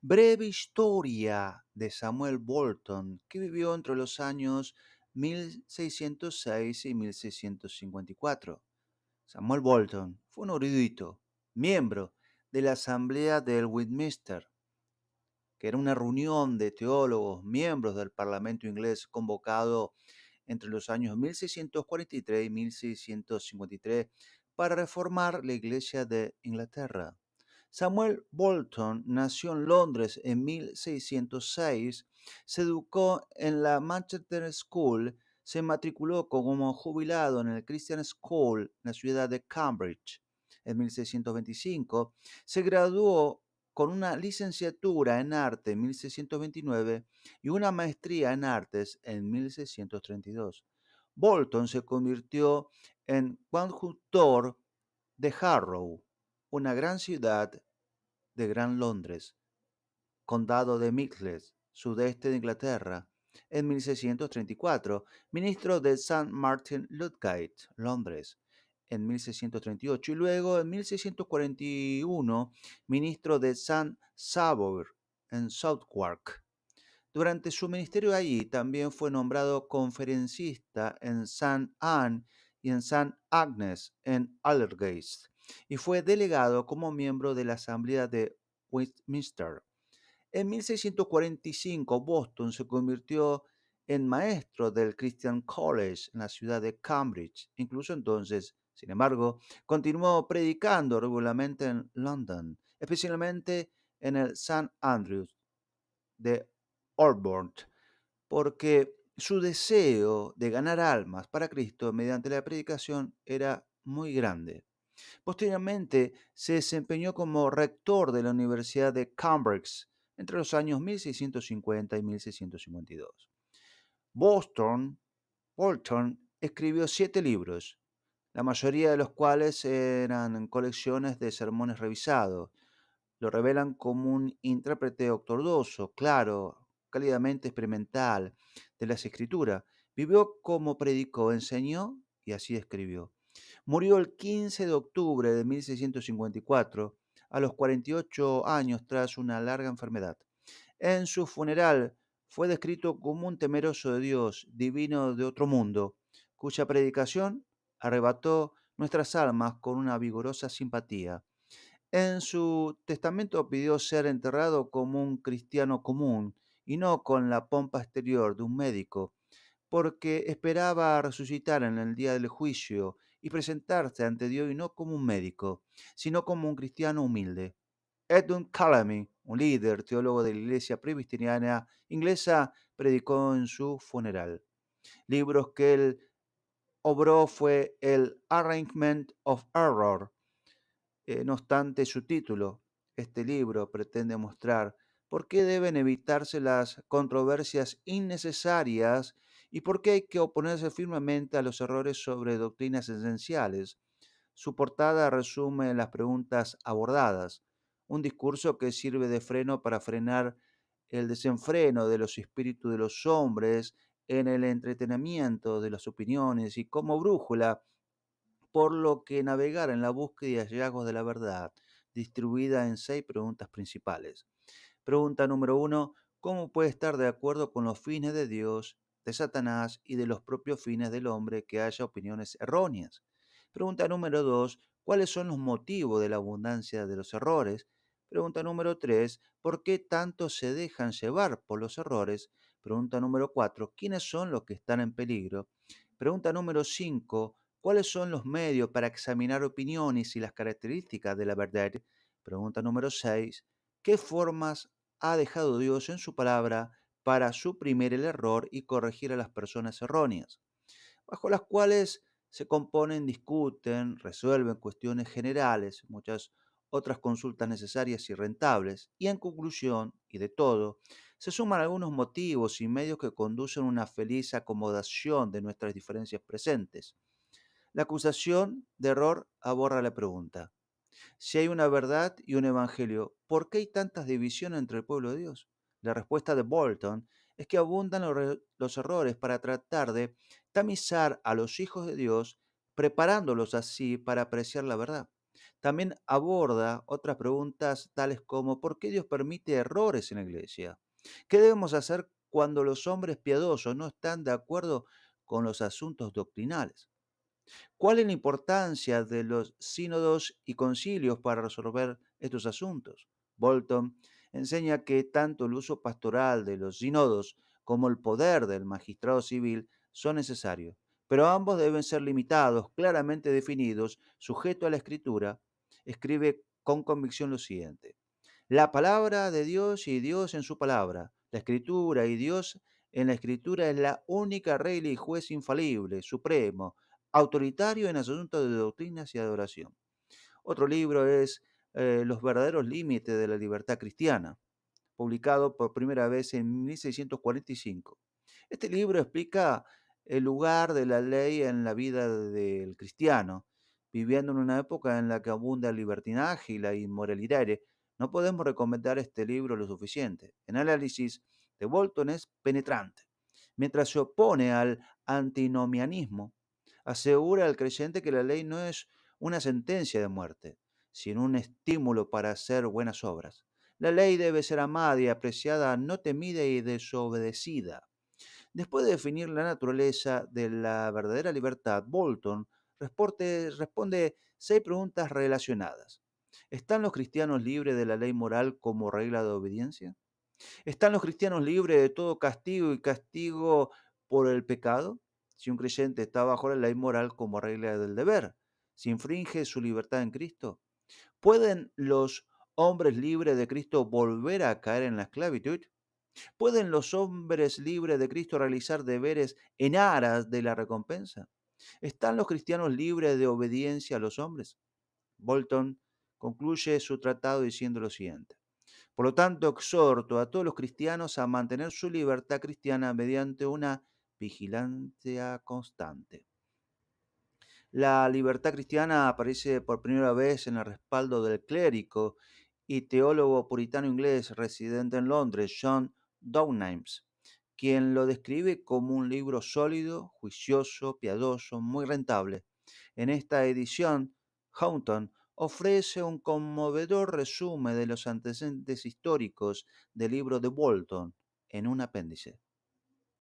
Breve historia de Samuel Bolton, que vivió entre los años 1606 y 1654. Samuel Bolton fue un erudito, miembro de la Asamblea del Westminster, que era una reunión de teólogos, miembros del Parlamento inglés convocado entre los años 1643 y 1653 para reformar la Iglesia de Inglaterra. Samuel Bolton nació en Londres en 1606, se educó en la Manchester School, se matriculó como jubilado en el Christian School en la ciudad de Cambridge. En 1625 se graduó con una licenciatura en arte en 1629 y una maestría en artes en 1632. Bolton se convirtió en coadjutor de Harrow, una gran ciudad de Gran Londres, condado de Middlesex, sudeste de Inglaterra, en 1634, ministro de St. Martin Ludgate, Londres, en 1638 y luego en 1641, ministro de St. Savoy, en Southwark. Durante su ministerio allí también fue nombrado conferencista en St. Anne y en St. Agnes en Aldersgate y fue delegado como miembro de la Asamblea de Westminster. En 1645, Boston se convirtió en maestro del Christian College en la ciudad de Cambridge. Incluso entonces, sin embargo, continuó predicando regularmente en London, especialmente en el St. Andrews de Holborn, porque su deseo de ganar almas para Cristo mediante la predicación era muy grande. Posteriormente se desempeñó como rector de la Universidad de Cambridge entre los años 1650 y 1652. Boston, Bolton escribió 7 libros, la mayoría de los cuales eran colecciones de sermones revisados. Lo revelan como un intérprete ortodoxo, claro, cálidamente experimental de las escrituras. Vivió como predicó, enseñó y así escribió. Murió el 15 de octubre de 1654, a los 48 años tras una larga enfermedad. En su funeral fue descrito como un temeroso de Dios, divino de otro mundo, cuya predicación arrebató nuestras almas con una vigorosa simpatía. En su testamento pidió ser enterrado como un cristiano común y no con la pompa exterior de un médico, porque esperaba resucitar en el día del juicio y presentarse ante Dios y no como un médico, sino como un cristiano humilde. Edmund Calamy, un líder teólogo de la Iglesia Presbiteriana inglesa, predicó en su funeral. Libros que él obró fue el Arraignment of Error. No obstante su título, este libro pretende mostrar por qué deben evitarse las controversias innecesarias y por qué hay que oponerse firmemente a los errores sobre doctrinas esenciales. Su portada resume las preguntas abordadas, un discurso que sirve de freno para frenar el desenfreno de los espíritus de los hombres en el entretenimiento de las opiniones y como brújula por lo que navegar en la búsqueda y hallazgos de la verdad, distribuida en 6 preguntas principales. Pregunta número 1. ¿Cómo puede estar de acuerdo con los fines de Dios, de Satanás y de los propios fines del hombre que haya opiniones erróneas? Pregunta número 2. ¿Cuáles son los motivos de la abundancia de los errores? Pregunta número 3. ¿Por qué tanto se dejan llevar por los errores? Pregunta número 4. ¿Quiénes son los que están en peligro? Pregunta número 5. ¿Cuáles son los medios para examinar opiniones y las características de la verdad? Pregunta número 6. ¿Qué formas ha dejado Dios en su palabra para suprimir el error y corregir a las personas erróneas? Bajo las cuales se componen, discuten, resuelven cuestiones generales, muchas otras consultas necesarias y rentables, y en conclusión, y de todo, se suman algunos motivos y medios que conducen a una feliz acomodación de nuestras diferencias presentes. La acusación de error aborda la pregunta: si hay una verdad y un evangelio, ¿por qué hay tantas divisiones entre el pueblo de Dios? La respuesta de Bolton es que abundan los errores para tratar de tamizar a los hijos de Dios, preparándolos así para apreciar la verdad. También aborda otras preguntas tales como ¿por qué Dios permite errores en la iglesia? ¿Qué debemos hacer cuando los hombres piadosos no están de acuerdo con los asuntos doctrinales? ¿Cuál es la importancia de los sínodos y concilios para resolver estos asuntos? Bolton enseña que tanto el uso pastoral de los sínodos como el poder del magistrado civil son necesarios, pero ambos deben ser limitados, claramente definidos, sujeto a la escritura. Escribe con convicción lo siguiente: la palabra de Dios y Dios en su palabra, la escritura y Dios en la escritura es la única regla y juez infalible, supremo, autoritario en asuntos de doctrinas y adoración. Otro libro es Los verdaderos límites de la libertad cristiana, publicado por primera vez en 1645. Este libro explica el lugar de la ley en la vida del cristiano, viviendo en una época en la que abunda el libertinaje y la inmoralidad. No podemos recomendar este libro lo suficiente. El análisis de Bolton es penetrante. Mientras se opone al antinomianismo, asegura al creyente que la ley no es una sentencia de muerte, sino un estímulo para hacer buenas obras. La ley debe ser amada y apreciada, no temida y desobedecida. Después de definir la naturaleza de la verdadera libertad, Bolton responde 6 preguntas relacionadas. ¿Están los cristianos libres de la ley moral como regla de obediencia? ¿Están los cristianos libres de todo castigo y castigo por el pecado? Si un creyente está bajo la ley moral como regla del deber, ¿se infringe su libertad en Cristo? ¿Pueden los hombres libres de Cristo volver a caer en la esclavitud? ¿Pueden los hombres libres de Cristo realizar deberes en aras de la recompensa? ¿Están los cristianos libres de obediencia a los hombres? Bolton concluye su tratado diciendo lo siguiente: por lo tanto, exhorto a todos los cristianos a mantener su libertad cristiana mediante una vigilancia constante. La libertad cristiana aparece por primera vez en el respaldo del clérigo y teólogo puritano inglés residente en Londres, John Downhams, quien lo describe como un libro sólido, juicioso, piadoso, muy rentable. En esta edición, Houghton ofrece un conmovedor resumen de los antecedentes históricos del libro de Bolton en un apéndice.